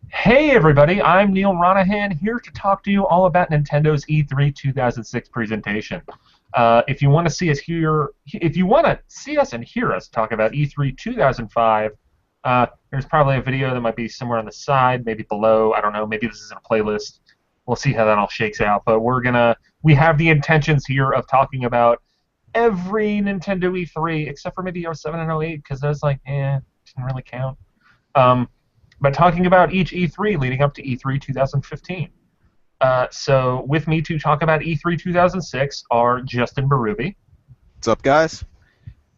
Hey everybody, I'm Neil Ronahan here to talk to you all about Nintendo's E3 2006 presentation. If you want to see us here, if you want to see us and hear us talk about E3 2005, there's probably a video that might be somewhere on the side, maybe below. I don't know. Maybe this is in a playlist. We'll see how that all shakes out. But we have the intentions here of talking about every Nintendo E3 except for maybe 07 and 08 because those didn't really count. Um, but talking about each E3 leading up to E3 2015. So with me to talk about E3 2006 are Justin Berube What's up, guys?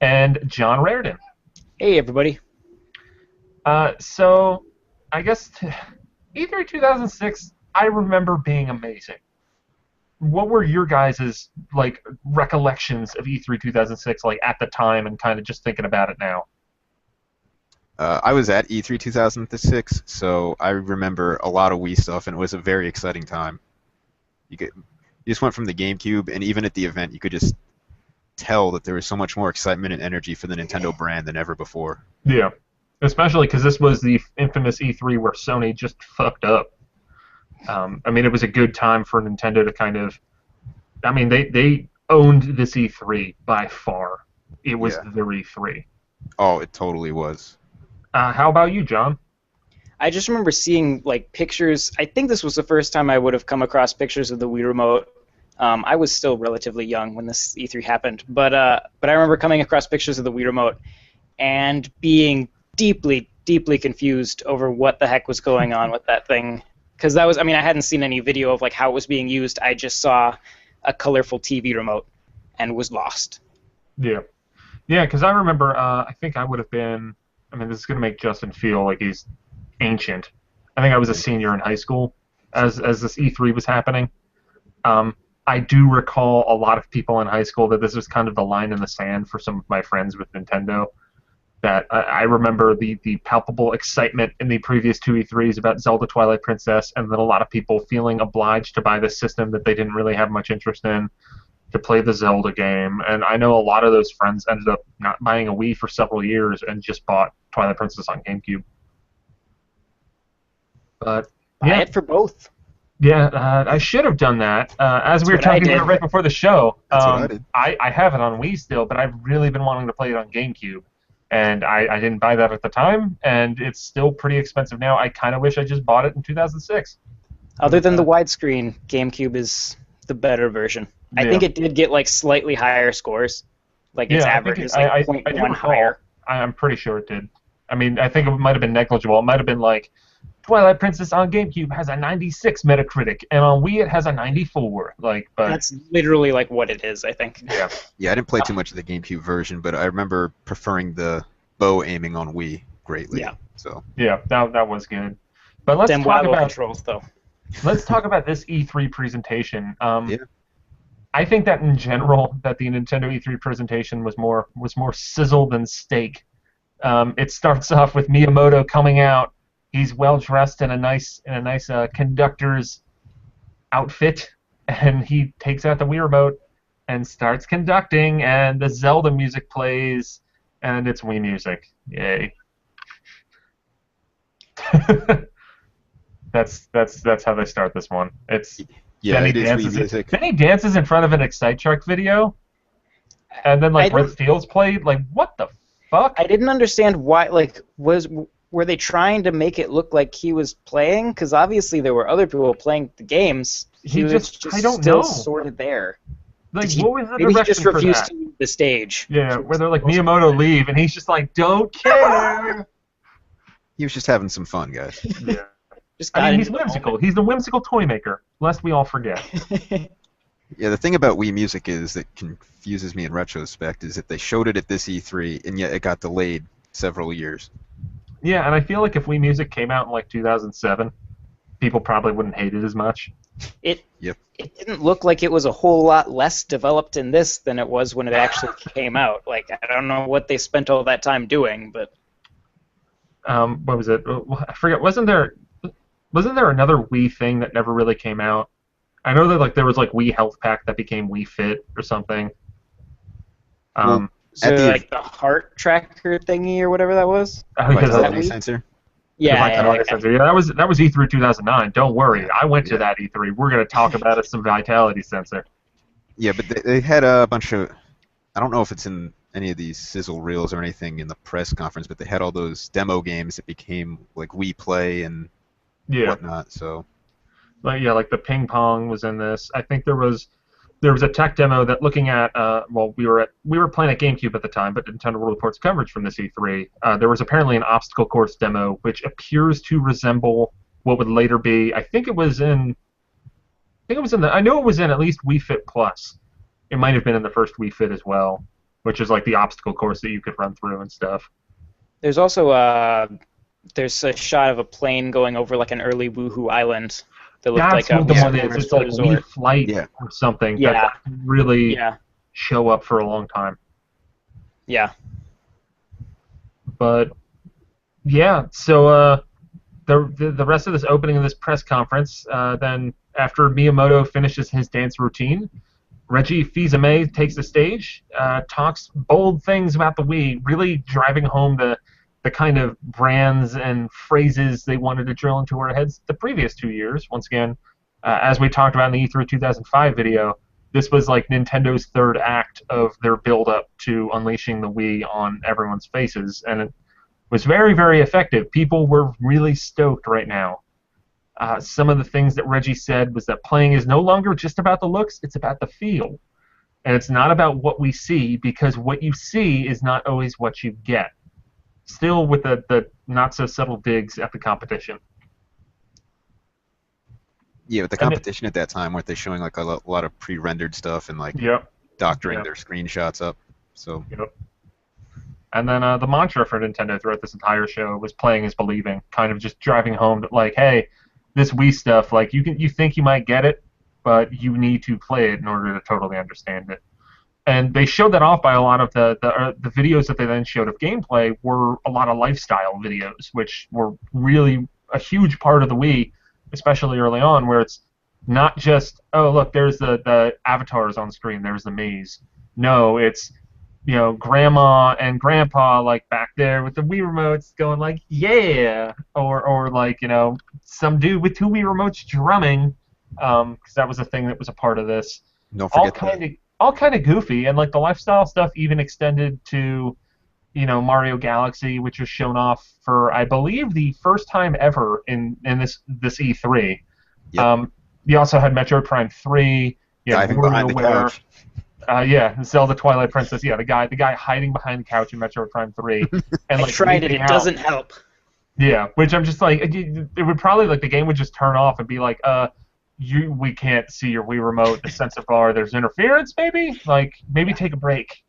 and John Raridan. Hey, everybody. So I guess E3 2006, I remember being amazing. What were your guys' recollections of E3 2006 at the time and kind of just thinking about it now? I was at E3 2006, so I remember a lot of Wii stuff, and it was a very exciting time. You just went from the GameCube, and even at the event, you could just tell that there was so much more excitement and energy for the Nintendo brand than ever before. Yeah, especially because this was the infamous E3 where Sony just fucked up. It was a good time for Nintendo to kind of... they owned this E3 by far. It was their E3. Oh, it totally was. How about you, John? I just remember seeing pictures. I think this was the first time I would have come across pictures of the Wii Remote. I was still relatively young when this E3 happened, but I remember coming across pictures of the Wii Remote and being deeply, deeply confused over what the heck was going on with that thing. Because I hadn't seen any video of how it was being used. I just saw a colorful TV remote and was lost. Yeah, because I remember. I think I would have been. This is going to make Justin feel like he's ancient. I think I was a senior in high school as this E3 was happening. I do recall a lot of people in high school that this was kind of the line in the sand for some of my friends with Nintendo. That I remember the palpable excitement in the previous two E3s about Zelda Twilight Princess, and then a lot of people feeling obliged to buy this system that they didn't really have much interest in to play the Zelda game. And I know a lot of those friends ended up not buying a Wii for several years and just bought Twilight Princess on GameCube. But Buy it for both. Yeah, I should have done that. As we were talking about right before the show, That's what I did. I have it on Wii still, but I've really been wanting to play it on GameCube. And I didn't buy that at the time, and it's still pretty expensive now. I kind of wish I just bought it in 2006. Other than the widescreen, GameCube is the better version. I think it did get slightly higher scores. Its average is 0.1 higher. I'm pretty sure it did. I think it might have been negligible. It might have been Twilight Princess on GameCube has a 96 Metacritic, and on Wii it has a 94. But that's literally what it is, I think. Yeah. Yeah, I didn't play too much of the GameCube version, but I remember preferring the bow aiming on Wii greatly. Yeah. So. Yeah, that was good. But let's Them talk Wii about controls, though. Let's talk about this E3 presentation. I think that in general, that the Nintendo E3 presentation was more sizzle than steak. It starts off with Miyamoto coming out. He's well dressed in a nice conductor's outfit, and he takes out the Wii Remote and starts conducting, and the Zelda music plays, and it's Wii music. Yay! That's how they start this one. It's Yeah, it is Wii music. Then he dances in front of an Excite Truck video, and then Red Steel's played. What the fuck? I didn't understand why. Were they trying to make it look like he was playing? Because obviously there were other people playing the games. He was just I don't still know. sort of there. What was the Maybe he direction just for refused that? to leave the stage. Yeah, where they're Miyamoto leave, and he's just don't care. He was just having some fun, guys. Yeah. Just got he's whimsical. He's the whimsical toy maker, lest we all forget. Yeah, the thing about Wii Music is that confuses me in retrospect is that they showed it at this E3, and yet it got delayed several years. Yeah, and I feel like if Wii Music came out in 2007, people probably wouldn't hate it as much. It didn't look like it was a whole lot less developed in this than it was when it actually came out. I don't know what they spent all that time doing, but... What was it? I forget. Wasn't there another Wii thing that never really came out? I know that there was Wii Health Pack that became Wii Fit or something. So the heart tracker thingy or whatever that was? Because Vitality sensor? The Yeah, Vitality sensor. Yeah, that was E3 2009. Don't worry, I went to that E3. We're gonna talk about some Vitality sensor. Yeah, but they had a bunch of. I don't know if it's in any of these sizzle reels or anything in the press conference, but they had all those demo games that became like Wii Play and Yeah, whatnot. So like the ping pong was in this. I think there was a tech demo that looking at well we were playing at GameCube at the time, but Nintendo World Report's coverage from this E3. There was apparently an obstacle course demo which appears to resemble what would later be. I know it was in at least Wii Fit Plus. It might have been in the first Wii Fit as well, which is like the obstacle course that you could run through and stuff. There's also there's a shot of a plane going over like an early Woohoo Island that looked That's like a what the Wii one is. Sports It's like resort. Wii Flight Yeah. or something Yeah. that really Yeah, show up for a long time. yeah. But yeah, so the rest of this opening of this press conference, then after Miyamoto finishes his dance routine, Reggie Fils-Aimé takes the stage, talks bold things about the Wii, really driving home the kind of brands and phrases they wanted to drill into our heads the previous 2 years. Once again, as we talked about in the E3 2005 video, this was like Nintendo's third act of their build-up to unleashing the Wii on everyone's faces, and it was very, very effective. People were really stoked right now. Some of the things that Reggie said was that playing is no longer just about the looks, it's about the feel. And it's not about what we see, because what you see is not always what you get. Still with the not-so-subtle digs at the competition. yeah, with the competition at that time, weren't they showing like a lot of pre-rendered stuff and like Yep. doctoring Yep. their screenshots up? So Yep. And then the mantra for Nintendo throughout this entire show was playing is believing, kind of just driving home that, like, hey, this Wii stuff, like, you think you might get it, but you need to play it in order to totally understand it. And they showed that off by a lot of the videos that they then showed of gameplay were a lot of lifestyle videos, which were really a huge part of the Wii, especially early on, where it's not just, oh, look, there's the avatars on screen, there's the maze. No, it's, grandma and grandpa like back there with the Wii remotes going like, yeah, or like, some dude with 2 Wii remotes drumming, because that was a thing that was a part of this. don't All forget kind of goofy, and like the lifestyle stuff even extended to, Mario Galaxy, which was shown off for, I believe, the first time ever in this E3. Yep. You also had Metroid Prime 3. diving behind the couch. Zelda Twilight Princess. Yeah, the guy hiding behind the couch in Metroid Prime 3. And I like tried it. leaping It out. doesn't help. Yeah, which I'm just like, it would probably, like, the game would just turn off and be like, we can't see your Wii remote, the sensor bar, there's interference, maybe? Like, maybe take a break.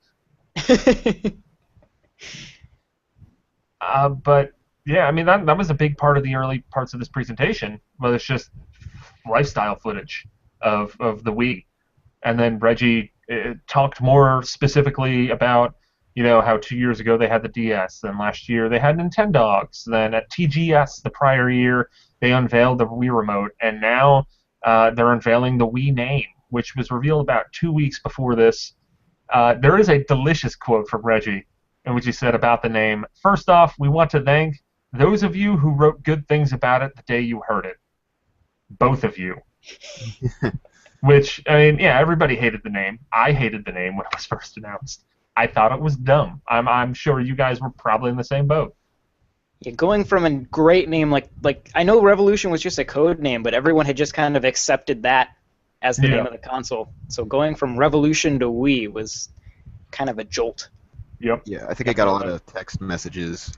But, yeah, I mean, that was a big part of the early parts of this presentation, but it's just lifestyle footage of the Wii. And then Reggie talked more specifically about, how 2 years ago they had the DS, then last year they had Nintendogs, then at TGS the prior year they unveiled the Wii Remote, and now they're unveiling the Wii Name, which was revealed about 2 weeks before this. There is a delicious quote from Reggie in which he said about the name, "First off, we want to thank those of you who wrote good things about it the day you heard it. Both of you." Which, I mean, yeah, everybody hated the name. I hated the name when it was first announced. I thought it was dumb. I'm sure you guys were probably in the same boat. Yeah, going from a great name like I know Revolution was just a code name, but everyone had just kind of accepted that as the name of the console. So going from Revolution to Wii was kind of a jolt. Yep. Yeah, I think I got a lot of text messages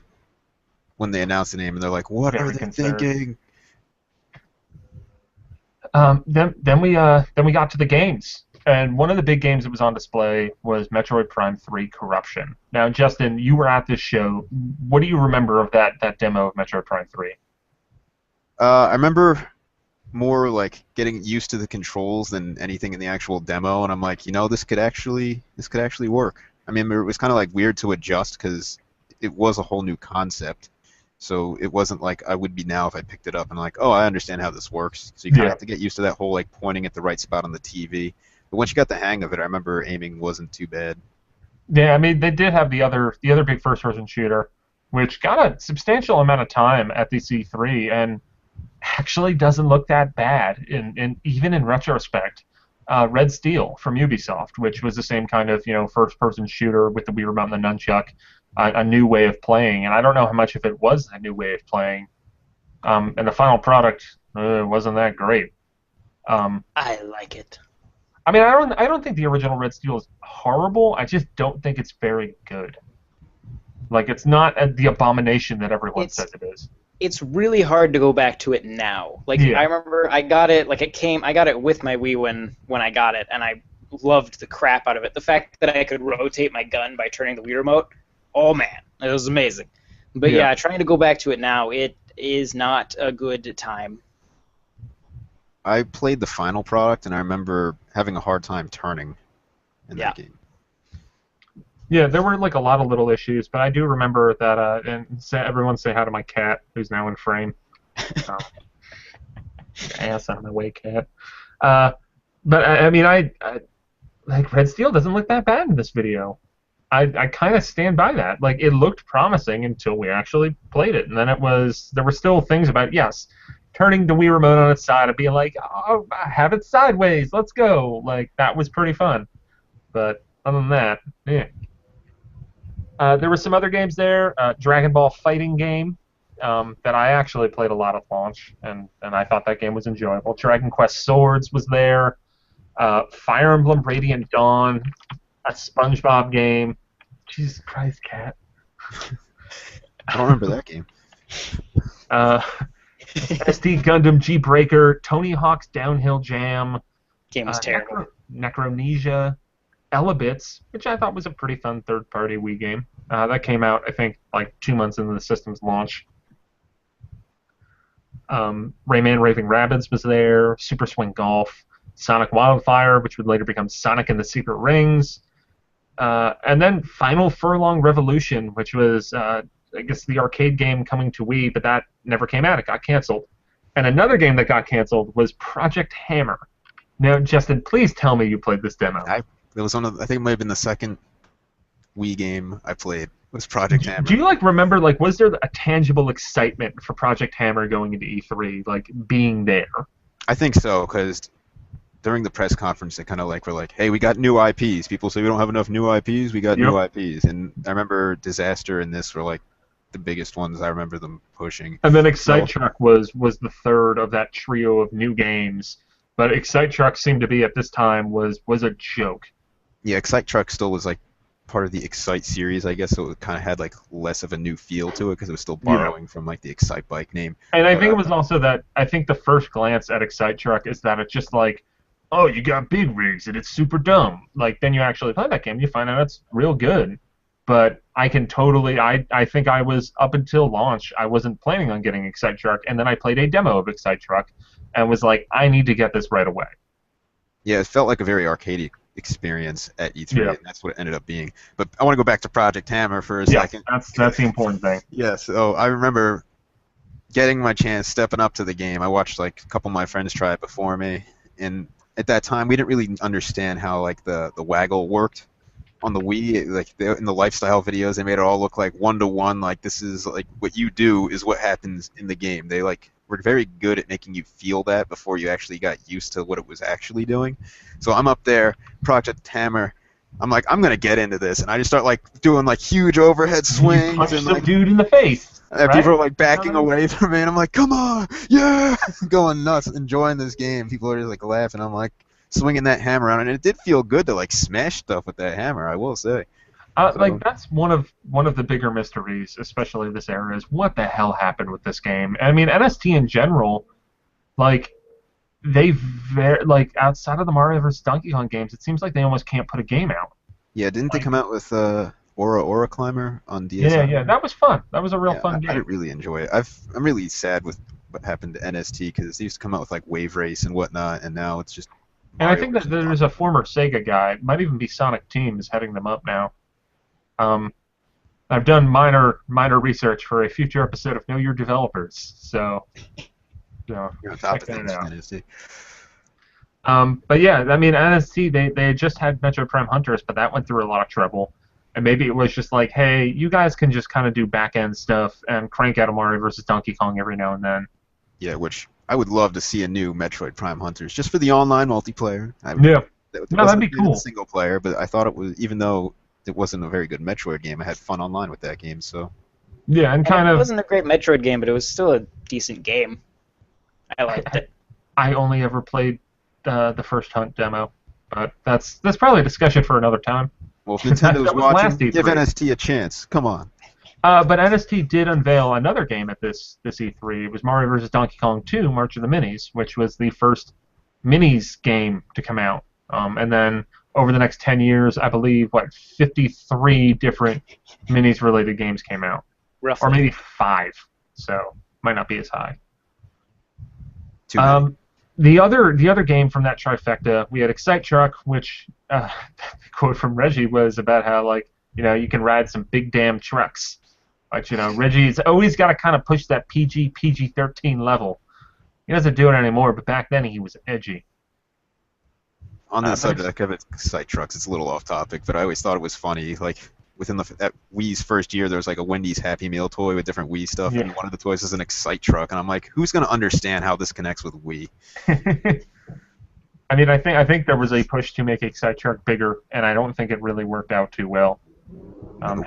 when they announced the name, and they're like, "What Very are they concerned. thinking?" Then we got to the games, and one of the big games that was on display was Metroid Prime 3 Corruption. Now, Justin, you were at this show. What do you remember of that demo of Metroid Prime 3? I remember more like getting used to the controls than anything in the actual demo, and I'm like, this could actually work. I mean, it was kind of like weird to adjust because it was a whole new concept. So it wasn't like I would be now if I picked it up and like, oh, I understand how this works. So you kind of have to get used to that whole like pointing at the right spot on the TV. But once you got the hang of it, I remember aiming wasn't too bad. Yeah, I mean, they did have the other big first-person shooter, which got a substantial amount of time at the C3 and actually doesn't look that bad even in retrospect. Red Steel from Ubisoft, which was the same kind of first-person shooter with the Wii Remote and the nunchuck, a new way of playing, and I don't know how much of it was a new way of playing. And the final product wasn't that great. I like it. I mean, I don't think the original Red Steel is horrible. I just don't think it's very good. Like, it's not the abomination that everyone says it is. It's really hard to go back to it now. Like, I remember I got it, I got it with my Wii when I got it, and I loved the crap out of it. The fact that I could rotate my gun by turning the Wii Remote, oh man, it was amazing. But yeah, trying to go back to it now, it is not a good time. I played the final product, and I remember having a hard time turning in that game. Yeah, there were like a lot of little issues, but I do remember that. And everyone say hi to my cat, who's now in frame. Ass on my way, cat. But I mean, I like Red Steel doesn't look that bad in this video. I kind of stand by that. Like, it looked promising until we actually played it, and then there were still things about turning the Wii Remote on its side and being like, oh, have it sideways, let's go. Like, that was pretty fun. But other than that, yeah. There were some other games there. Dragon Ball fighting game that I actually played a lot at launch, and I thought that game was enjoyable. Dragon Quest Swords was there. Fire Emblem Radiant Dawn, a SpongeBob game. Jesus Christ, cat. I don't remember that game. SD Gundam G-Breaker, Tony Hawk's Downhill Jam. Game was terrible. Necronesia. Elebits, which I thought was a pretty fun third-party Wii game. That came out, I think, like 2 months into the system's launch. Rayman Raving Rabbids was there. Super Swing Golf. Sonic Wildfire, which would later become Sonic and the Secret Rings. And then Final Furlong Revolution, which was, I guess, the arcade game coming to Wii, but that never came out. It got canceled. And another game that got canceled was Project H.A.M.M.E.R. Now, Justin, please tell me you played this demo. It was I think it might have been the second Wii game I played. Was Project H.A.M.M.E.R. Do you remember was there a tangible excitement for Project H.A.M.M.E.R. going into E3, being there? I think so, because during the press conference they kind of were like, hey, we got new IPs. People say we don't have enough new IPs. We got new IPs, and I remember Disaster and this were the biggest ones I remember them pushing. And then Excite Truck was the third of that trio of new games, but Excite Truck seemed to be at this time was a joke. Yeah, Excite Truck still was part of the Excite series, I guess, so it kind of had less of a new feel to it because it was still borrowing from the Excite Bike name. And I think it was also that I think the first glance at Excite Truck is that it's just oh, you got big rigs and it's super dumb. Then you actually play that game, you find out it's real good. But I can totally, I think I was, up until launch, I wasn't planning on getting Excite Truck, and then I played a demo of Excite Truck and was like, I need to get this right away. Yeah, it felt like a very arcadey experience at E3, and that's what it ended up being. But I want to go back to Project H.A.M.M.E.R. for a second. That's the important thing. Yeah, so I remember getting my chance, stepping up to the game. I watched a couple of my friends try it before me, and at that time we didn't really understand how the waggle worked on the Wii. In the lifestyle videos, they made it all look like 1-to-1. This is what you do is what happens in the game. They were very good at making you feel that before you actually got used to what it was actually doing. So I'm up there, Project H.A.M.M.E.R. I'm like, I'm gonna get into this, and I just start doing huge overhead swings. You punch the dude in the face. And people are backing away from me, and I'm like, come on, yeah, going nuts, enjoying this game. People are just laughing. I'm swinging that hammer around, and it did feel good to smash stuff with that hammer, I will say. That's one of the bigger mysteries, especially this era, is what the hell happened with this game. I mean, NST in general, outside of the Mario vs. Donkey Kong games, it seems like they almost can't put a game out. Yeah, didn't they come out with Aura Climber on DS? Yeah, that was fun. That was a real fun game. I didn't really enjoy it. I'm really sad with what happened to NST because they used to come out with Wave Race and whatnot, and now it's just. And I think that there's a former Sega guy, might even be Sonic Team, is heading them up now. I've done minor research for a future episode of Know Your Developers, so you're on top of things, NST. But yeah, I mean, NST they had just had Metroid Prime Hunters, but that went through a lot of trouble. And maybe it was just like, hey, you guys can just kind of do back-end stuff and crank out a Mario versus Donkey Kong every now and then. Yeah, which I would love to see a new Metroid Prime Hunters just for the online multiplayer. Yeah. It No, that'd be cool. Single player, but I thought it was, even though it wasn't a very good Metroid game, I had fun online with that game. So Yeah, and kind It of. wasn't a great Metroid game, but it was still a decent game. I liked it. I only ever played the first Hunt demo, but that's probably a discussion for another time. well, if Nintendo's That was last watching, give E3. NST a chance. Come on. But NST did unveil another game at this E3. It was Mario vs. Donkey Kong 2: March of the Minis, which was the first Minis game to come out. And then over the next 10 years, I believe, 53 different Minis-related games came out. Roughly. Or maybe 5, so might not be as high. Too many. The other game from that trifecta, we had Excite Truck, which the quote from Reggie was about how, like, you can ride some big damn trucks. But, Reggie's always got to kind of push that PG-13 level. He doesn't do it anymore, but back then he was edgy. On the subject of Excite Trucks, it's a little off topic, but I always thought it was funny. Like, within that Wii's first year, there was like a Wendy's Happy Meal toy with different Wii stuff, and one of the toys is an Excite Truck, and I'm like, who's going to understand how this connects with Wii? I mean, I think there was a push to make Excite Truck bigger, and I don't think it really worked out too well.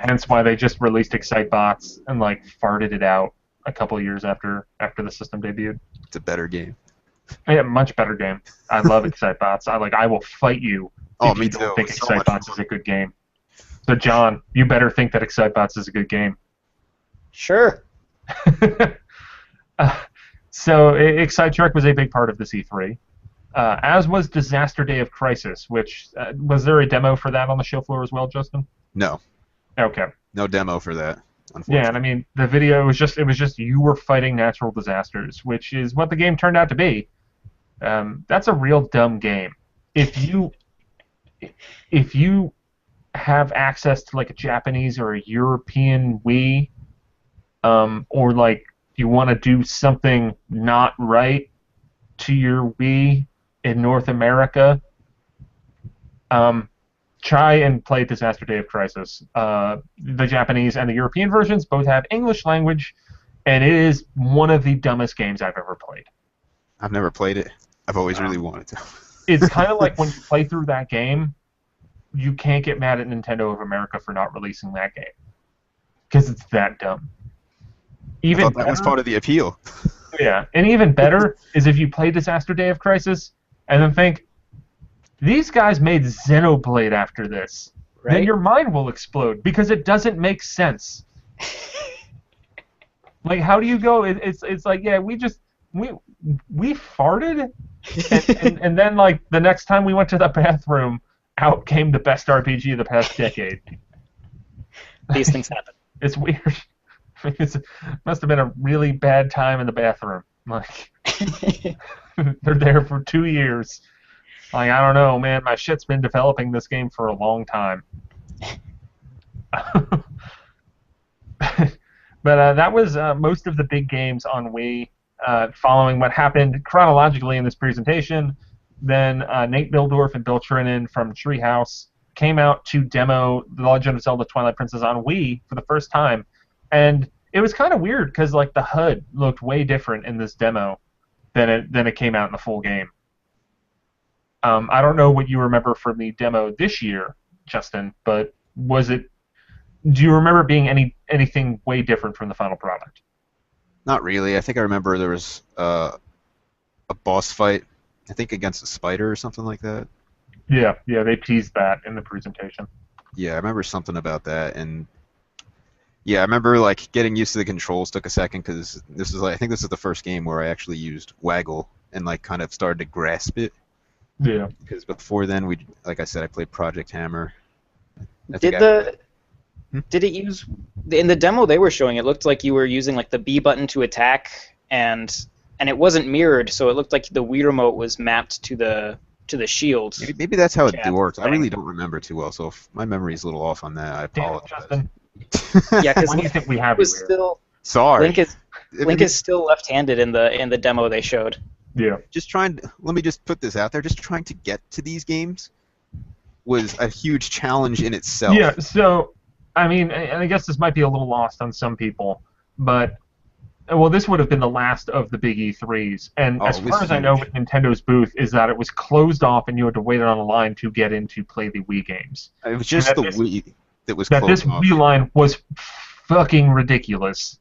Hence why they just released Excite Bots and like farted it out a couple years after the system debuted. It's a better game. Yeah, much better game. I love Excite Bots. I will fight you if you don't think Excite Bots is a good game. So John, you better think that Excite Bots is a good game. Sure. So Excite Truck was a big part of this E3. As was Disaster Day of Crisis, which was there a demo for that on the show floor as well, Justin? No. Okay. No demo for that, unfortunately. Yeah, and I mean the video was just you were fighting natural disasters, which is what the game turned out to be. That's a real dumb game. If you have access to like a Japanese or a European Wii, or like you want to do something not right to your Wii in North America, try and play Disaster Day of Crisis. The Japanese and the European versions both have English language, and it is one of the dumbest games I've ever played. I've never played it. I've always really wanted to. It's kind of like when you play through that game, you can't get mad at Nintendo of America for not releasing that game, because it's that dumb. I thought that was part of the appeal. Yeah, and even better is if you play Disaster Day of Crisis and then think, these guys made Xenoblade after this. Right? Then your mind will explode because it doesn't make sense. Like, how do you go? It's like, yeah, we farted, and then like the next time we went to the bathroom, out came the best RPG of the past decade. These things happen. It's weird. It must have been a really bad time in the bathroom. Like, they're there for 2 years. Like, I don't know, man. My shit's been developing this game for a long time. But that was most of the big games on Wii. Following what happened chronologically in this presentation, then Nate Bildorf and Bill Trinan from Treehouse came out to demo The Legend of Zelda Twilight Princess on Wii for the first time. And it was kind of weird because like the HUD looked way different in this demo than it came out in the full game. I don't know what you remember from the demo this year, Justin, but do you remember being anything way different from the final product? Not really. I think I remember there was a boss fight, I think against a spider or something like that. Yeah, they teased that in the presentation. Yeah, I remember something about that, and yeah, I remember like getting used to the controls took a second because I think this is the first game where I actually used Waggle and like kind of started to grasp it. Yeah. Because before then, like I said, I played Project H.A.M.E.R. Did it use in the demo they were showing? It looked like you were using like the B button to attack, and it wasn't mirrored, so it looked like the Wii Remote was mapped to the shield. Maybe that's how it works. I really don't remember too well, so if my memory is a little off on that, I apologize. Justin. Yeah, because when do you think we have Sorry. Link is still left-handed in the demo they showed. Yeah. Let me just put this out there. Just trying to get to these games was a huge challenge in itself. Yeah. So I mean, and I guess this might be a little lost on some people, but well, this would have been the last of the big E3s, and Oh, as it was far as I know, huge. with Nintendo's booth, is that it was closed off, and you had to wait on a line to get in to play the Wii games, It was and just the Wii that was that this closed Wii off. line was fucking ridiculous.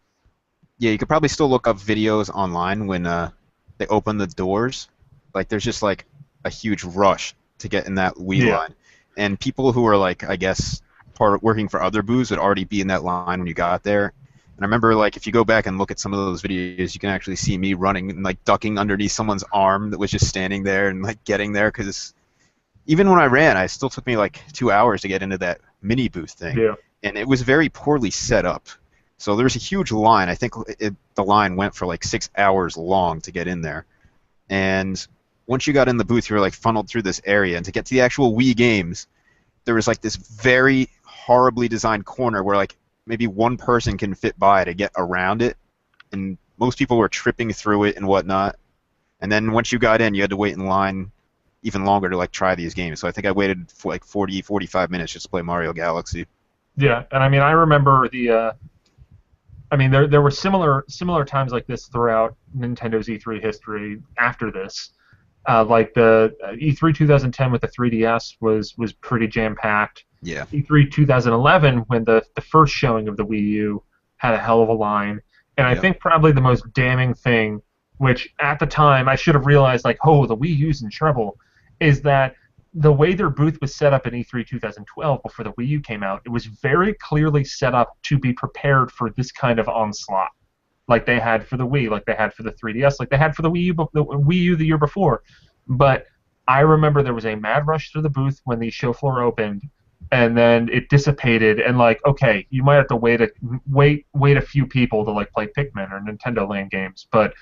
Yeah, you could probably still look up videos online when they open the doors. Like, there's just like a huge rush to get in that Wii Yeah. line, and people who are like, I guess, working for other booths would already be in that line when you got there. And I remember, like, if you go back and look at some of those videos, you can actually see me running and like ducking underneath someone's arm that was just standing there and like getting there, because even when I ran, it still took me like 2 hours to get into that mini booth thing, Yeah. and it was very poorly set up. So there's a huge line. I think the line went for like 6 hours long to get in there. And once you got in the booth, you were like funneled through this area. And to get to the actual Wii games, there was like this very horribly designed corner where like maybe one person can fit by to get around it. And most people were tripping through it and whatnot. And then once you got in, you had to wait in line even longer to like try these games. So I think I waited for like 40, 45 minutes just to play Mario Galaxy. Yeah, and I mean, I remember I mean, there were similar times like this throughout Nintendo's E3 history after this. Like the E3 2010 with the 3DS was pretty jam packed. Yeah. E3 2011 when the first showing of the Wii U had a hell of a line, and I Yep. think probably the most damning thing, which at the time I should have realized, like, oh, the Wii U's in trouble, is that the way their booth was set up in E3 2012 before the Wii U came out, it was very clearly set up to be prepared for this kind of onslaught, like they had for the Wii, like they had for the 3DS, like they had for the Wii U the year before. But I remember there was a mad rush through the booth when the show floor opened, and then it dissipated. And like, okay, you might have to wait a few people to like play Pikmin or Nintendo Land games, but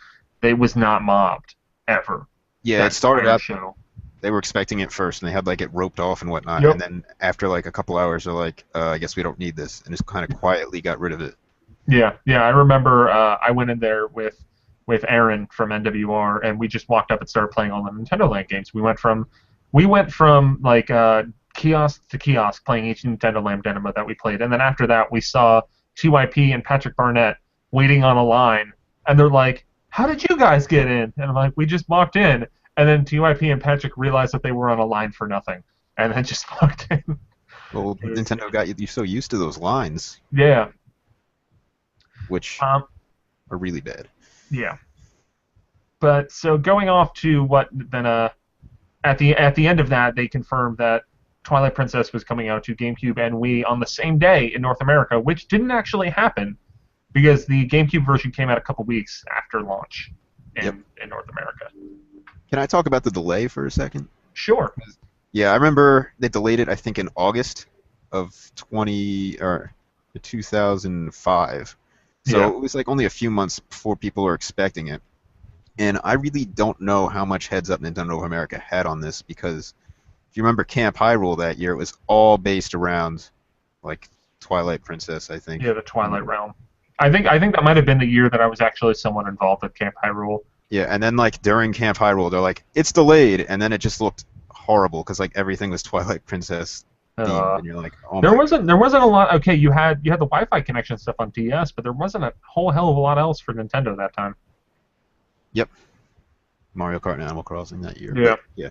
they was not mobbed ever. Yeah, That it started entire out. show. They were expecting it first, and they had like it roped off and whatnot. Yep. And then after like a couple hours, they're like, "I guess we don't need this," and just kind of quietly got rid of it. Yeah, I remember I went in there with Aaron from NWR, and we just walked up and started playing all the Nintendo Land games. We went from like kiosk to kiosk playing each Nintendo Land demo that we played, and then after that we saw TYP and Patrick Barnett waiting on a line, and they're like, "How did you guys get in?" And I'm like, "We just walked in." And then TYP and Patrick realized that they were on a line for nothing, and then just walked in. Well, Nintendo got you so used to those lines, Yeah. which Um, are really bad. Yeah. But so going off to what then at the end of that they confirmed that Twilight Princess was coming out to GameCube and Wii on the same day in North America, which didn't actually happen because the GameCube version came out a couple weeks after launch in North America. Can I talk about the delay for a second? Sure. Yeah, I remember they delayed it, I think, in August of 2005. So Yeah. it was like only a few months before people were expecting it. And I really don't know how much heads up Nintendo of America had on this, because if you remember Camp Hyrule that year, it was all based around like Twilight Princess, I think. Yeah, the Twilight Realm. I think that might have been the year that I was actually somewhat involved with Camp Hyrule. Yeah, and then like during Camp Hyrule, they're like, it's delayed, and then it just looked horrible because like everything was Twilight Princess themed, and you're like, oh There my. wasn't a lot. Okay, you had the Wi-Fi connection stuff on DS, but there wasn't a whole hell of a lot else for Nintendo that time. Yep. Mario Kart and Animal Crossing that year. Yeah. But, yeah.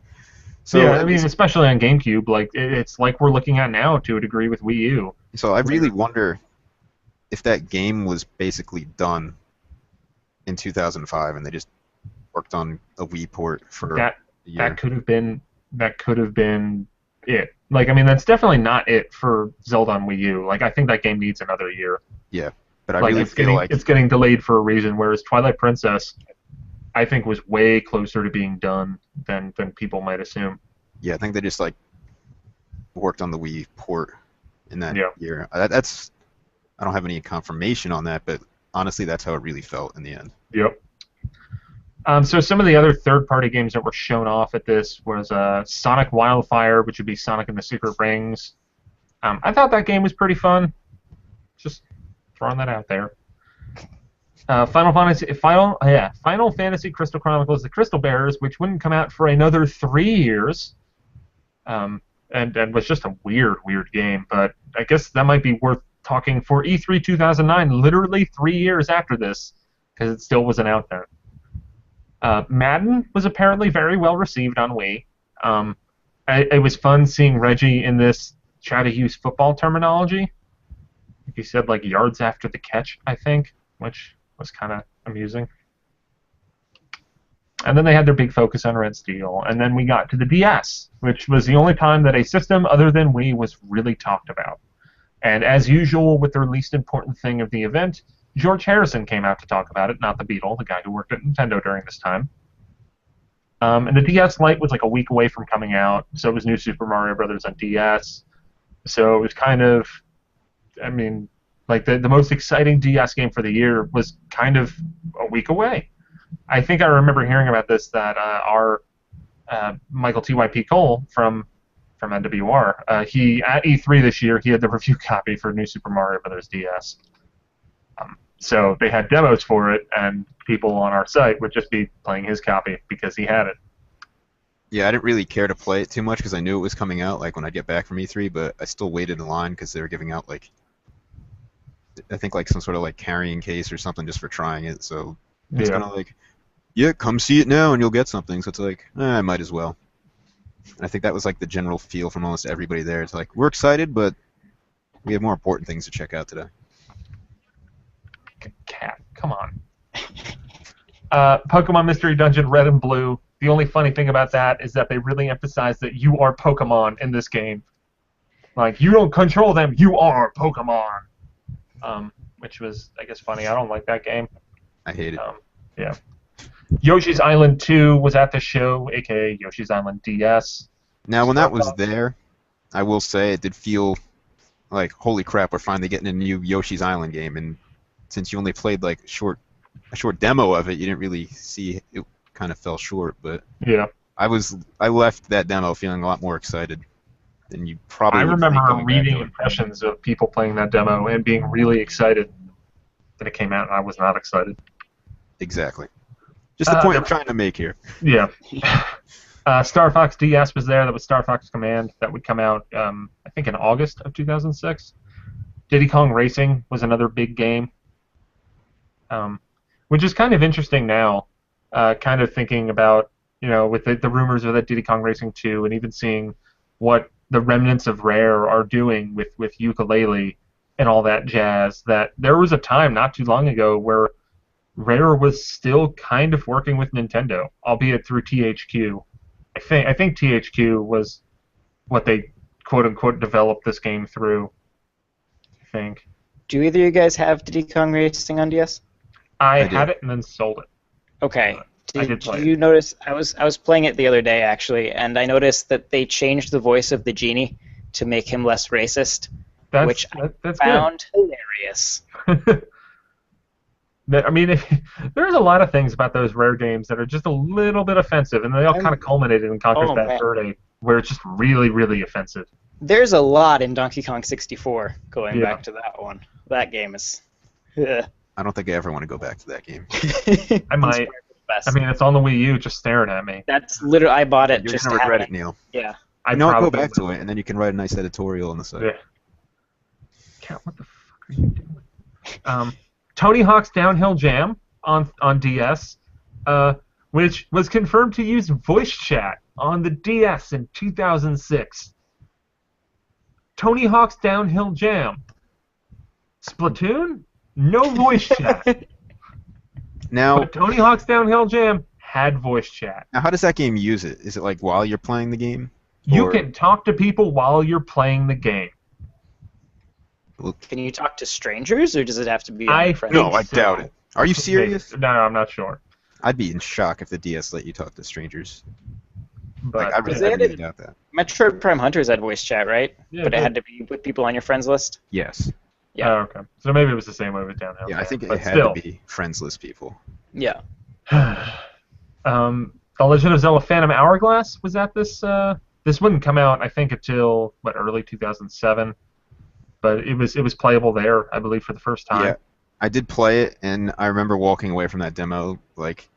So yeah, at I mean, least- especially on GameCube, like it's like we're looking at now to a degree with Wii U. so I really wonder if that game was basically done in 2005, and they just worked on a Wii port for That a year. that could have been it. Like, I mean, that's definitely not it for Zelda on Wii U. Like, I think that game needs another year. Yeah, but I Like, really it's feel getting like it's getting delayed for a reason. Whereas Twilight Princess, I think, was way closer to being done than people might assume. I think they just like worked on the Wii port in that Yeah. year. That's I don't have any confirmation on that, but honestly, that's how it really felt in the end. Yep. So some of the other third-party games that were shown off at this was Sonic Wildfire, which would be Sonic and the Secret Rings. I thought that game was pretty fun. Just throwing that out there. Final Fantasy Crystal Chronicles: The Crystal Bearers, which wouldn't come out for another 3 years, and was just a weird game. But I guess that might be worth talking for E3 2009, literally 3 years after this, because it still wasn't out then. Madden was apparently very well received on Wii. It was fun seeing Reggie in this try to use football terminology. He said like yards after the catch, I think, which was kind of amusing. And then they had their big focus on Red Steel. And then we got to the DS, which was the only time that a system other than Wii was really talked about. And as usual with the least important thing of the event, George Harrison came out to talk about it, not the Beatle, the guy who worked at Nintendo during this time. And the DS Lite was like a week away from coming out, so it was New Super Mario Brothers on DS. So it was kind of, I mean, like the most exciting DS game for the year was kind of a week away. I think I remember hearing about this, that our Michael T.Y.P. Cole from NWR, he at E3 this year, he had the review copy for New Super Mario Brothers DS. So they had demos for it, and people on our site would just be playing his copy because he had it. Yeah, I didn't really care to play it too much because I knew it was coming out like when I get back from E3, but I still waited in line because they were giving out like, I think like some sort of like carrying case or something just for trying it. So it's kind of like, yeah, come see it now and you'll get something. So it's like, I might as well. And I think that was like the general feel from almost everybody there. It's like, we're excited, but we have more important things to check out today. Cat, come on. Pokemon Mystery Dungeon Red and Blue. The only funny thing about that is that they really emphasize that you are Pokemon in this game. Like, you don't control them, you are Pokemon. Which was, I guess, funny. I don't like that game. I hate it. Yeah. Yoshi's Island 2 was at the show, aka Yoshi's Island DS. Now, when that was there, I will say it did feel like, holy crap, we're finally getting a new Yoshi's Island game. And since you only played like a short demo of it, you didn't really see it. Kind of fell short, but yeah, I left that demo feeling a lot more excited than you probably. I remember reading impressions of people playing that demo and being really excited that it came out, and I was not excited. Exactly. Just the point I'm trying to make here. Yeah. Star Fox DS was there. That was Star Fox Command. That would come out, I think, in August of 2006. Diddy Kong Racing was another big game, which is kind of interesting now. Kind of thinking about, with the rumors of that Diddy Kong Racing 2, and even seeing what the remnants of Rare are doing with ukulele and all that jazz, that there was a time not too long ago where Rare was still kind of working with Nintendo, albeit through THQ. I think THQ was what they quote-unquote developed this game through, I think. Do either of you guys have Diddy Kong Racing on DS? I had it and then sold it. Okay. Did you notice? I was playing it the other day actually, and I noticed that they changed the voice of the genie to make him less racist, which I found hilarious. I mean, there's a lot of things about those Rare games that are just a little bit offensive, and they all kind of culminated in Conker's Bad Fur Day, where it's just really, really offensive. There's a lot in Donkey Kong 64 going back to that one. That game is. I don't think I ever want to go back to that game. I might. I mean, it's on the Wii U, just staring at me. That's literally. I bought it You're just gonna to regret have it, Neil. Yeah. I know. Go back to it, and then you can write a nice editorial on the site. Yeah. Cat, what the fuck are you doing? Tony Hawk's Downhill Jam on DS, which was confirmed to use voice chat on the DS in 2006. Tony Hawk's Downhill Jam. Splatoon? No voice chat. Now, but Tony Hawk's Downhill Jam had voice chat. Now, how does that game use it? Is it like while you're playing the game? You can talk to people while you're playing the game. Can you talk to strangers, or does it have to be friends? No, I doubt it. Are you serious? No, I'm not sure. I'd be in shock if the DS let you talk to strangers. But I really doubt that. Metroid Prime Hunters had voice chat, right? Yeah, but it had to be with people on your friends list? Yes. Yeah. Oh, okay. So maybe it was the same way with Downhill. Yeah, I think it but had still. to be friendsless people. Yeah. The Legend of Zelda Phantom Hourglass was at this. This wouldn't come out, I think, until early 2007. But it was playable there, I believe, for the first time. Yeah, I did play it, and I remember walking away from that demo like,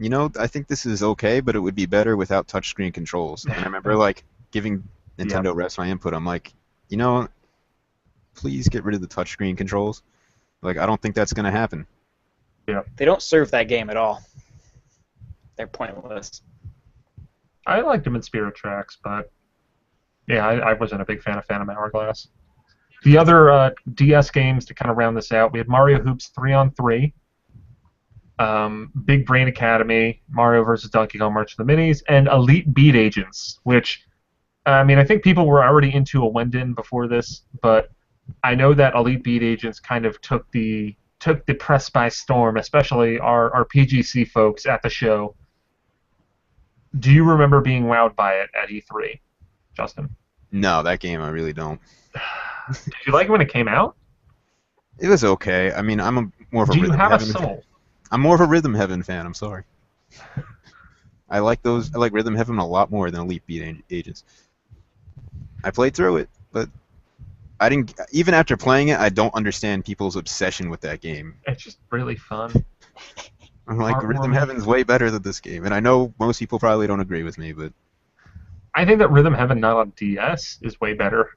I think this is okay, but it would be better without touchscreen controls. And I remember giving Nintendo reps my input. I'm like, please get rid of the touchscreen controls. Like, I don't think that's going to happen. Yeah. They don't serve that game at all. They're pointless. I liked them in Spirit Tracks, but yeah, I wasn't a big fan of Phantom Hourglass. The other DS games to kind of round this out, we had Mario Hoops 3-on-3, Big Brain Academy, Mario vs. Donkey Kong March of the Minis, and Elite Beat Agents, which, I mean, I think people were already into a Wendin before this, but I know that Elite Beat Agents kind of took the press by storm, especially our PGC folks at the show. Do you remember being wowed by it at E3, Justin? No, that game I really don't. Did you like it when it came out? It was okay. I mean, more of a Do you Rhythm have a Heaven fan. soul? I'm more of a Rhythm Heaven fan. I'm sorry. I like Rhythm Heaven a lot more than Elite Beat Agents. I played through it, but I didn't. Even after playing it, I don't understand people's obsession with that game. It's just really fun. I'm like, Rhythm Heaven's way better than this game, and I know most people probably don't agree with me, but I think that Rhythm Heaven not on DS is way better.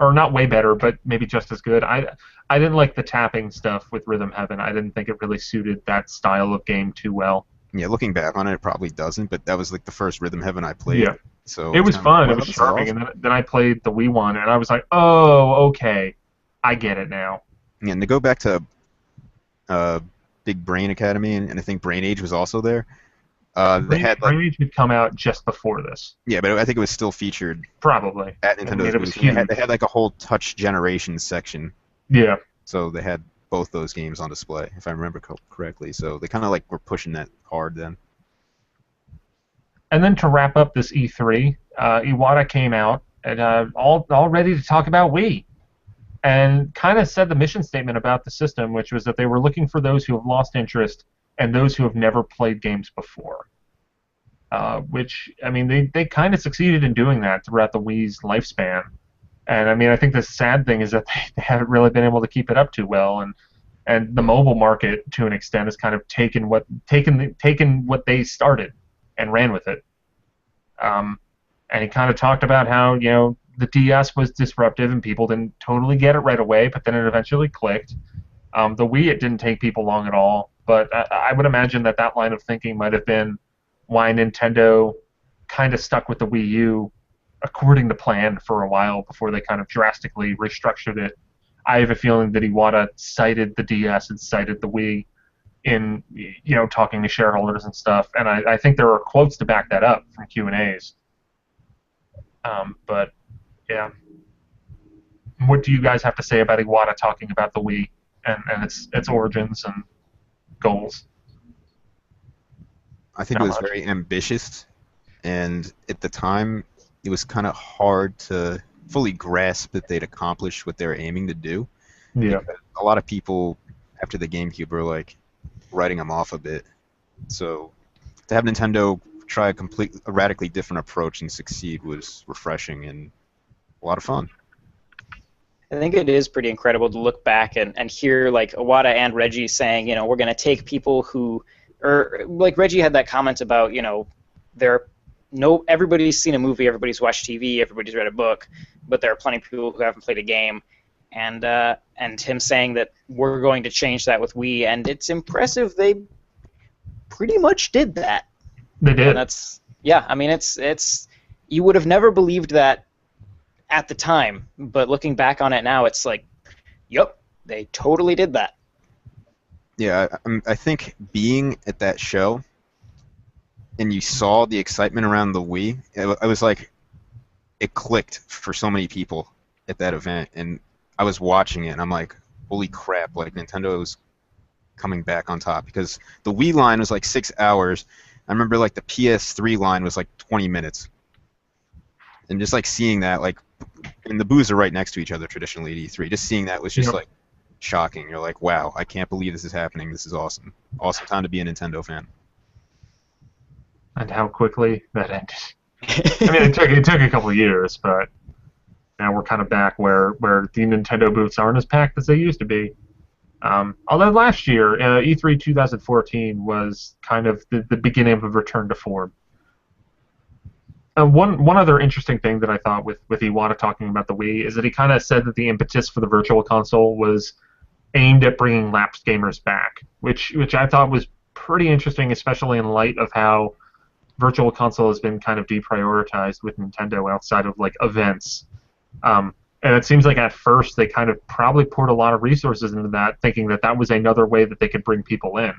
Or not way better, but maybe just as good. I didn't like the tapping stuff with Rhythm Heaven. I didn't think it really suited that style of game too well. yeah, looking back on it, it probably doesn't. But that was like the first Rhythm Heaven I played. Yeah. So It was kinda fun. like, It wow, was this is charming. awesome. And then I played the Wii one, and I was like, oh, okay. I get it now. Yeah, and to go back to Big Brain Academy, and I think Brain Age was also there. They had like Brain Age had come out just before this. yeah, but I think it was still featured Probably. at I Nintendo's mean, it was booth. And huge. they had like a whole Touch Generations section, Yeah. so they had both those games on display, if I remember correctly. So they kind of like were pushing that hard then. And then to wrap up this E3, Iwata came out and all ready to talk about Wii, and kind of said the mission statement about the system, which was that they were looking for those who have lost interest and those who have never played games before. Which, I mean, they kind of succeeded in doing that throughout the Wii's lifespan. And I mean, I think the sad thing is that they haven't really been able to keep it up too well, and the mobile market, to an extent, has kind of taken what they started and ran with it. And he kind of talked about how, you know, the DS was disruptive and people didn't totally get it right away, but then it eventually clicked. The Wii, it didn't take people long at all, but I would imagine that line of thinking might have been why Nintendo kind of stuck with the Wii U according to plan for a while before they kind of drastically restructured it. I have a feeling that Iwata cited the DS and cited the Wii in, you know, talking to shareholders and stuff, and I think there are quotes to back that up from Q&As. But yeah, what do you guys have to say about Iwata talking about the Wii and its origins and goals? I think Not it was much. very ambitious, and at the time, it was kind of hard to fully grasp that they'd accomplished what they were aiming to do. Yeah. A lot of people after the GameCube were like writing them off a bit. So to have Nintendo try a radically different approach and succeed was refreshing and a lot of fun. I think it is pretty incredible to look back and hear like Iwata and Reggie saying, you know, we're going to take people who, or like Reggie had that comment about, you know, everybody's seen a movie, everybody's watched TV, everybody's read a book, but there are plenty of people who haven't played a game, and him saying that we're going to change that with Wii, and it's impressive. They pretty much did that. They did. And that's, yeah, I mean, it's you would have never believed that at the time, but looking back on it now, it's like, yep, they totally did that. Yeah, I think being at that show and you saw the excitement around the Wii, I was like, it clicked for so many people at that event, and I was watching it, and I'm like, holy crap, like Nintendo is coming back on top, because the Wii line was like 6 hours. I remember like the PS3 line was like 20 minutes. And just like seeing that, like, and the booths are right next to each other traditionally at E3, just seeing that was just like shocking. You're like, wow, I can't believe this is happening. This is awesome. Awesome time to be a Nintendo fan. And how quickly that ended. I mean, it took a couple of years, but now we're kind of back where the Nintendo booths aren't as packed as they used to be. Although last year, E3 2014 was kind of the beginning of a return to form. One other interesting thing that I thought with Iwata talking about the Wii is that he kind of said that the impetus for the Virtual Console was aimed at bringing lapsed gamers back, which I thought was pretty interesting, especially in light of how Virtual Console has been kind of deprioritized with Nintendo outside of like events. And it seems like at first they kind of probably poured a lot of resources into that, thinking that that was another way that they could bring people in.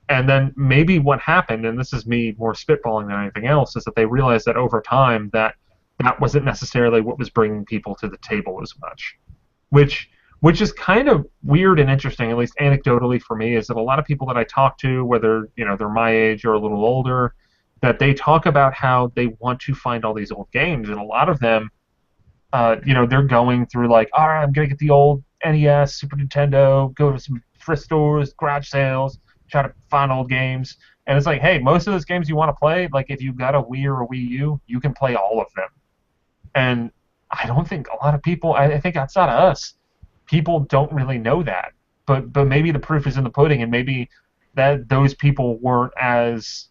And then maybe what happened, and this is me more spitballing than anything else, is that they realized that over time that wasn't necessarily what was bringing people to the table as much. Which is kind of weird and interesting, at least anecdotally for me, is that a lot of people that I talk to, whether they're my age or a little older, that they talk about how they want to find all these old games, and a lot of them, they're going through like, all right, I'm gonna get the old NES, Super Nintendo, go to some thrift stores, garage sales, try to find old games, and it's like, hey, most of those games you want to play, like if you've got a Wii or a Wii U, you can play all of them. And I don't think a lot of people, I think outside of us, people don't really know that. But maybe the proof is in the pudding, and maybe that those people weren't as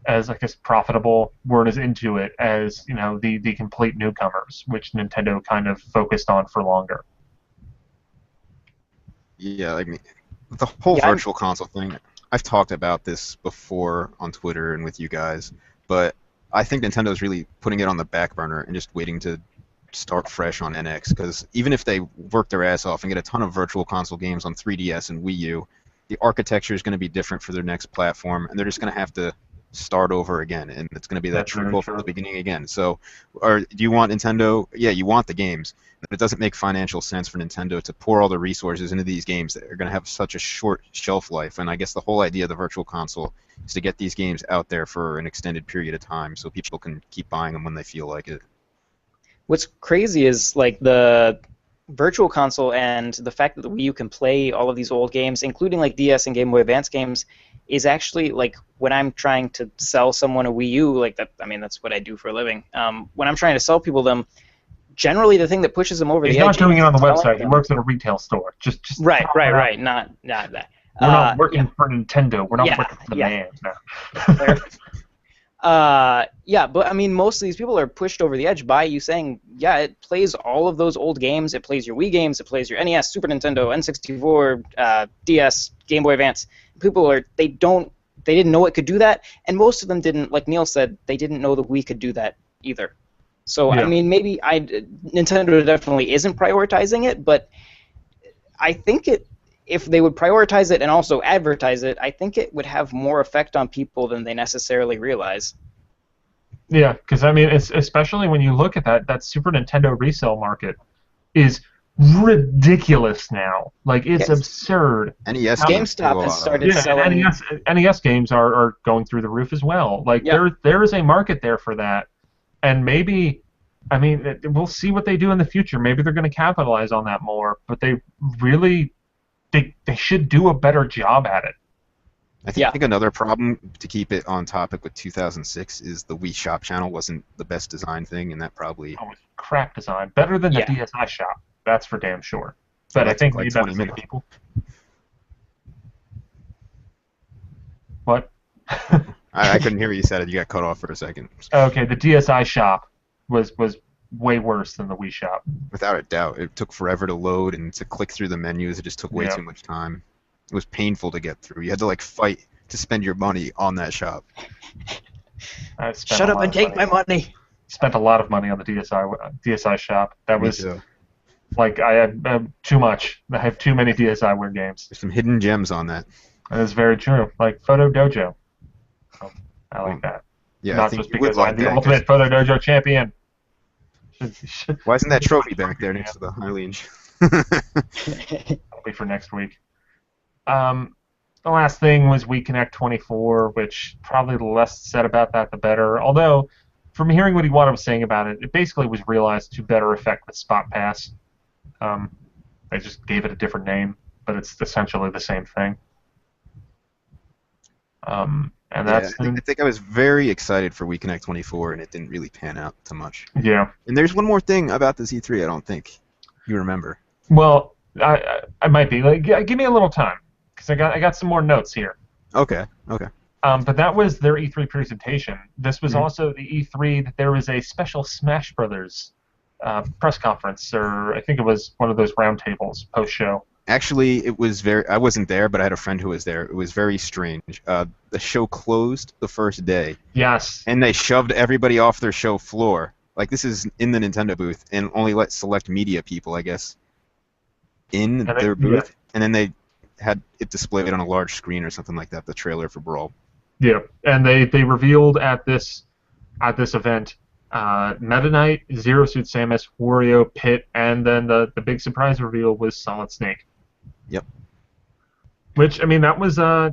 I guess profitable, weren't as into it as the complete newcomers, which Nintendo kind of focused on for longer. Yeah, like the whole Virtual Console thing. I've talked about this before on Twitter and with you guys, but I think Nintendo's really putting it on the back burner and just waiting to start fresh on NX, because even if they work their ass off and get a ton of Virtual Console games on 3DS and Wii U, the architecture is going to be different for their next platform, and they're just going to have to start over again, and it's going to be that triple from the beginning again. So, or do you want Nintendo? Yeah, you want the games, but it doesn't make financial sense for Nintendo to pour all the resources into these games that are going to have such a short shelf life. And I guess the whole idea of the Virtual Console is to get these games out there for an extended period of time, so people can keep buying them when they feel like it. What's crazy is like the Virtual Console and the fact that the Wii U can play all of these old games, including like DS and Game Boy Advance games, is actually like when I'm trying to sell someone a Wii U, like that. I mean, that's what I do for a living. When I'm trying to sell people them, generally the thing that pushes them over the edge. He's not doing it on the website. He works at a retail store. Just right. Not that. We're not working for Nintendo. We're not working for the man now. Yeah, but I mean, most of these people are pushed over the edge by you saying, yeah, it plays all of those old games. It plays your Wii games. It plays your NES, Super Nintendo, N64, DS, Game Boy Advance. People they didn't know it could do that, and most of them didn't. Like Neil said, they didn't know the Wii could do that either. So I mean, maybe Nintendo definitely isn't prioritizing it, but I think if they would prioritize it and also advertise it, I think it would have more effect on people than they necessarily realize. Yeah, because I mean, especially when you look at that Super Nintendo resale market is ridiculous now. Like, it's absurd. NES GameStop has started selling. NES games are going through the roof as well. Like, there is a market there for that, and maybe, I mean, we'll see what they do in the future. Maybe they're going to capitalize on that more, but they really, they should do a better job at it. I think another problem, to keep it on topic with 2006, is the Wii Shop channel wasn't the best design thing, and that probably... Oh, it was crap design. Better than the DSi Shop, that's for damn sure. But I think like 20 minutes. People. What? I couldn't hear what you said. You got cut off for a second. Okay, the DSi Shop was way worse than the Wii Shop. Without a doubt. It took forever to load, and to click through the menus, it just took way too much time. It was painful to get through. You had to like fight to spend your money on that shop. Shut up and take my money. Spent a lot of money on the DSi Shop. That was like I had too much. I have too many DSiWare games. There's some hidden gems on that. That is very true. Like Photo Dojo. I like that. Yeah, not just because I'm the ultimate Photo Dojo champion. Why isn't that trophy back there next to the Hylian? That'll be for next week. The last thing was Wii Connect 24, which probably the less said about that, the better. Although, from hearing what Iwata was saying about it, it basically was realized to better effect the Spot Pass. They just gave it a different name, but it's essentially the same thing. And that's I think I was very excited for Wii Connect 24, and it didn't really pan out too much. Yeah. And there's one more thing about this E3 I don't think you remember. Well, I might be. Like, give me a little time, because I got some more notes here. Okay. But that was their E3 presentation. This was Mhm. also the E3 that there was a special Smash Brothers press conference, or I think it was one of those roundtables post-show. Actually, it was very. I wasn't there, but I had a friend who was there. It was very strange. The show closed the first day, Yes. and they shoved everybody off their show floor. Like, this is in the Nintendo booth, and only let select media people, I guess, in their Yeah. booth. And then they had it displayed on a large screen or something like that. The trailer for Brawl. Yeah. And they revealed at this event Meta Knight, Zero Suit Samus, Wario, Pit, and then the big surprise reveal was Solid Snake. Yep. Which, I mean, that was I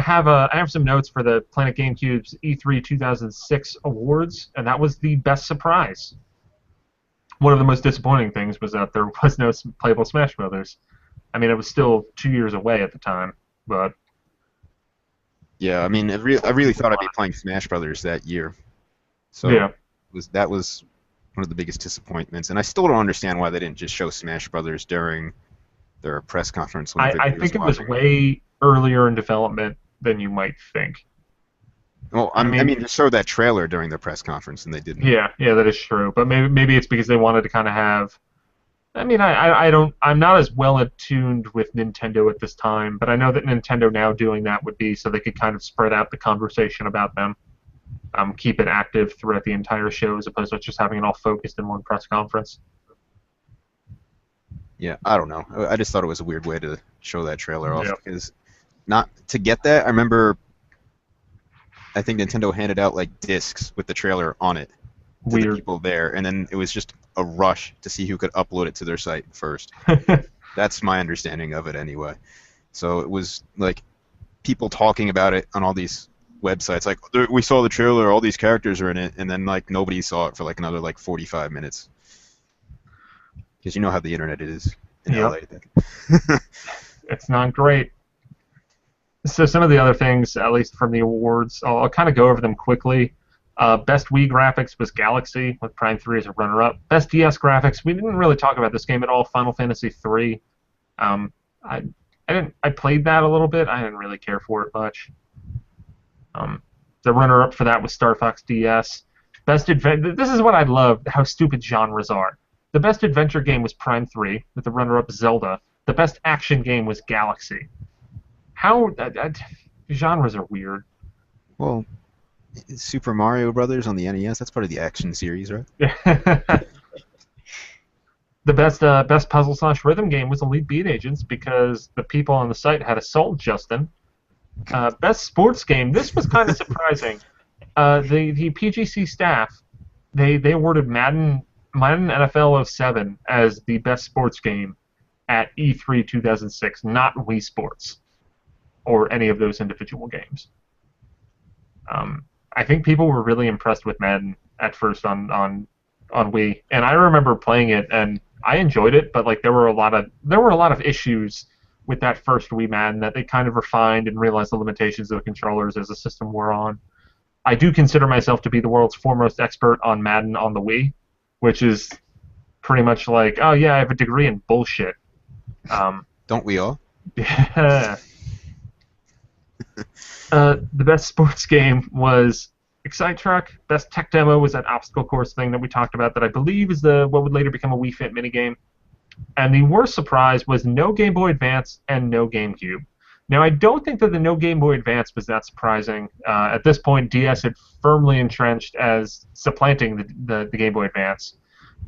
have some notes for the Planet GameCube's E3 2006 awards, and that was the best surprise. One of the most disappointing things was that there was no playable Smash Brothers. I mean, it was still 2 years away at the time, but Yeah, I mean, I really thought I'd be playing Smash Brothers that year. So yeah. that was one of the biggest disappointments, and I still don't understand why they didn't just show Smash Brothers during their press conference. When I think it was way earlier in development than you might think. Well, I mean, just show that trailer during their press conference, and they didn't. Yeah, that is true. But maybe it's because they wanted to kind of have. I mean, I'm not as well attuned with Nintendo at this time, but I know that Nintendo now doing that would be so they could kind of spread out the conversation about them, keep it active throughout the entire show as opposed to just having it all focused in one press conference. Yeah, I don't know. I just thought it was a weird way to show that trailer off Yeah. because not to get that. I remember, I think Nintendo handed out like discs with the trailer on it to the Weird. people there, and then it was just a rush to see who could upload it to their site first. That's my understanding of it anyway. So it was like people talking about it on all these websites, like we saw the trailer, all these characters are in it, and then like nobody saw it for like another like 45 minutes. Because you know how the internet is in Yep. LA. I think. It's not great. So some of the other things, at least from the awards, I'll kind of go over them quickly. Best Wii graphics was Galaxy, with Prime 3 as a runner-up. Best DS graphics, we didn't really talk about this game at all. Final Fantasy 3. I played that a little bit. I didn't really care for it much. The runner-up for that was Star Fox DS. This is what I love, how stupid genres are. The best adventure game was Prime 3, with the runner-up Zelda. The best action game was Galaxy. How genres are weird. Well, Super Mario Brothers on the NES, that's part of the action series, right? The best puzzle/rhythm game was Elite Beat Agents because the people on the site had Assault Justin. Best sports game. This was kind of surprising. The PGC staff they awarded Madden NFL 07 as the best sports game at E3 2006, not Wii Sports or any of those individual games. I think people were really impressed with Madden at first on Wii, and I remember playing it and I enjoyed it, but like there were a lot of issues with that first Wii Madden that they kind of refined and realized the limitations of the controllers as the system wore on. I do consider myself to be the world's foremost expert on Madden on the Wii, which is pretty much like, oh yeah, I have a degree in bullshit. Don't we all? Yeah. The best sports game was Excite Truck. Best tech demo was that obstacle course thing that we talked about that I believe is what would later become a Wii Fit minigame. And the worst surprise was no Game Boy Advance and no GameCube. Now, I don't think that the no Game Boy Advance was that surprising. At this point, DS had firmly entrenched as supplanting the Game Boy Advance.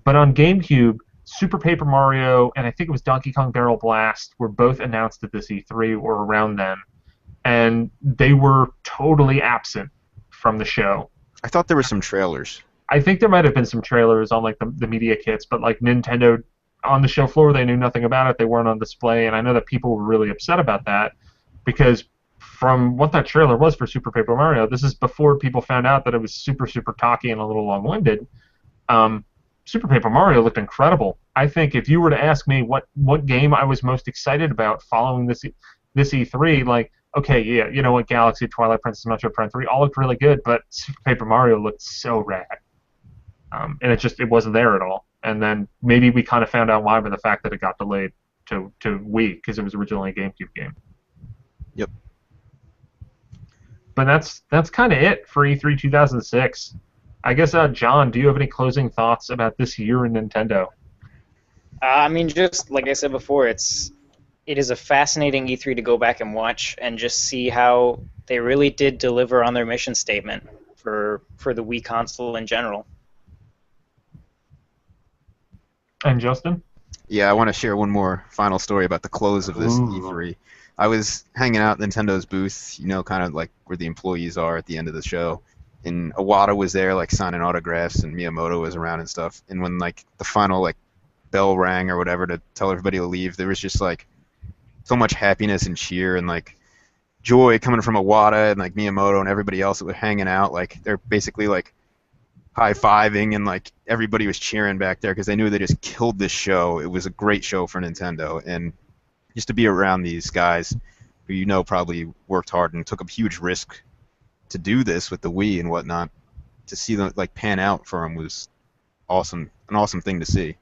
But on GameCube, Super Paper Mario and I think it was Donkey Kong Barrel Blast were both announced at this E3 or around then. And they were totally absent from the show. I thought there were some trailers. I think there might have been some trailers on like the media kits, but like Nintendo on the show floor, they knew nothing about it. They weren't on display, and I know that people were really upset about that because from what that trailer was for Super Paper Mario, this is before people found out that it was super, super talky and a little long-winded. Super Paper Mario looked incredible. I think if you were to ask me what game I was most excited about following this E3, like, okay, yeah, you know what, Galaxy, Twilight Princess, Metroid Prime 3 all looked really good, but Super Paper Mario looked so rad. And it wasn't there at all. And then maybe we kind of found out why by the fact that it got delayed to Wii, because it was originally a GameCube game. Yep. But that's kind of it for E3 2006. I guess, John, do you have any closing thoughts about this year in Nintendo? I mean, just like I said before, it is a fascinating E3 to go back and watch and just see how they really did deliver on their mission statement for the Wii console in general. And Justin? Yeah, I want to share one more final story about the close of this E3. I was hanging out at Nintendo's booth, kind of like where the employees are at the end of the show. And Iwata was there, like, signing autographs, and Miyamoto was around and stuff. And when, like, the final, like, bell rang or whatever to tell everybody to leave, there was just, like, so much happiness and cheer and, like, joy coming from Iwata and, like, Miyamoto and everybody else that was hanging out. Like, they're basically, like, high-fiving, and, like, everybody was cheering back there because they knew they just killed this show. It was a great show for Nintendo. And just to be around these guys who probably worked hard and took a huge risk to do this with the Wii and whatnot, to see them, like, pan out for them was awesome, an awesome thing to see.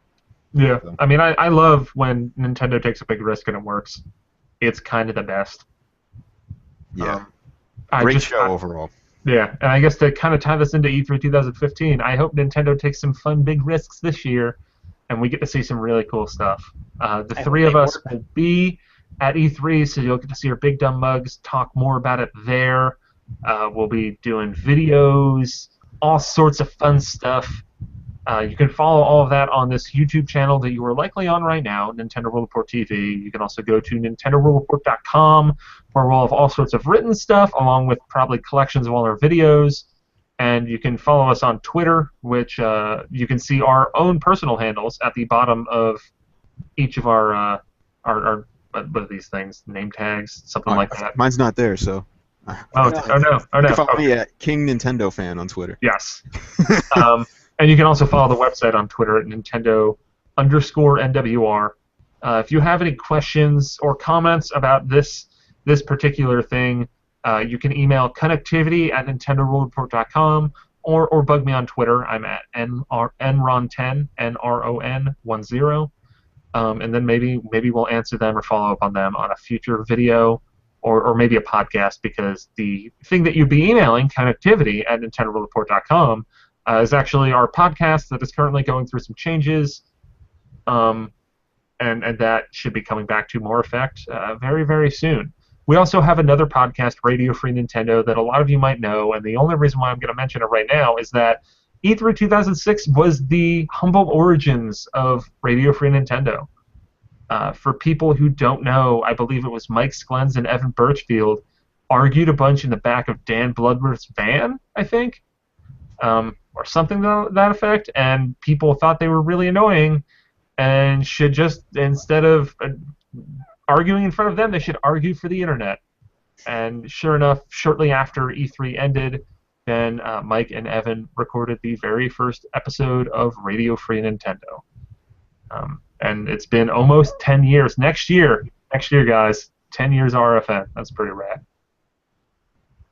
Yeah, So. I mean, I love when Nintendo takes a big risk and it works. It's kind of the best. Yeah, great show overall. Yeah, and I guess to kind of tie this into E3 2015, I hope Nintendo takes some fun big risks this year, and we get to see some really cool stuff. The three of us will be at E3, so you'll get to see our big dumb mugs, talk more about it there. We'll be doing videos, all sorts of fun stuff. You can follow all of that on this YouTube channel that you are likely on right now, Nintendo World Report TV. You can also go to NintendoWorldReport.com, where we'll have all sorts of written stuff, along with probably collections of all our videos. And you can follow us on Twitter, which you can see our own personal handles at the bottom of each of our what are these things? Name tags, something like that. Mine's not there, so. Oh no! You can follow me at King Nintendo Fan on Twitter. Yes. And you can also follow the website on Twitter at Nintendo_NWR. If you have any questions or comments about this particular thing, you can email connectivity@NintendoWorldReport.com or bug me on Twitter. I'm at nron10, NRON10. And then maybe we'll answer them or follow up on them on a future video or maybe a podcast, because the thing that you'd be emailing, connectivity@NintendoWorldReport.com, is actually our podcast that is currently going through some changes, and that should be coming back to more effect very, very soon. We also have another podcast, Radio Free Nintendo, that a lot of you might know, and the only reason why I'm going to mention it right now is that E3 2006 was the humble origins of Radio Free Nintendo. For people who don't know, I believe it was Mike Sklens and Evan Birchfield argued a bunch in the back of Dan Bloodworth's van, I think, or something to that effect, and people thought they were really annoying and should just, instead of arguing in front of them, they should argue for the internet. And sure enough, shortly after E3 ended, then Mike and Evan recorded the very first episode of Radio Free Nintendo. And it's been almost 10 years. Next year, guys, 10 years RFN. That's pretty rad.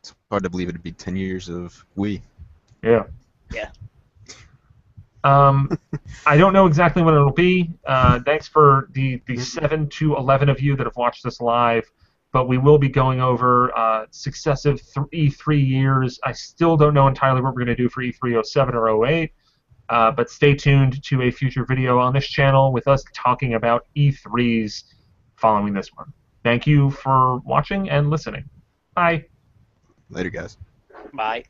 It's hard to believe it'd be 10 years of Wii. Yeah. Yeah. I don't know exactly when it'll be. Thanks for the 7 to 11 of you that have watched this live. But we will be going over successive E3 years. I still don't know entirely what we're going to do for E3 07 or 08. But stay tuned to a future video on this channel with us talking about E3s following this one. Thank you for watching and listening. Bye. Later, guys. Bye.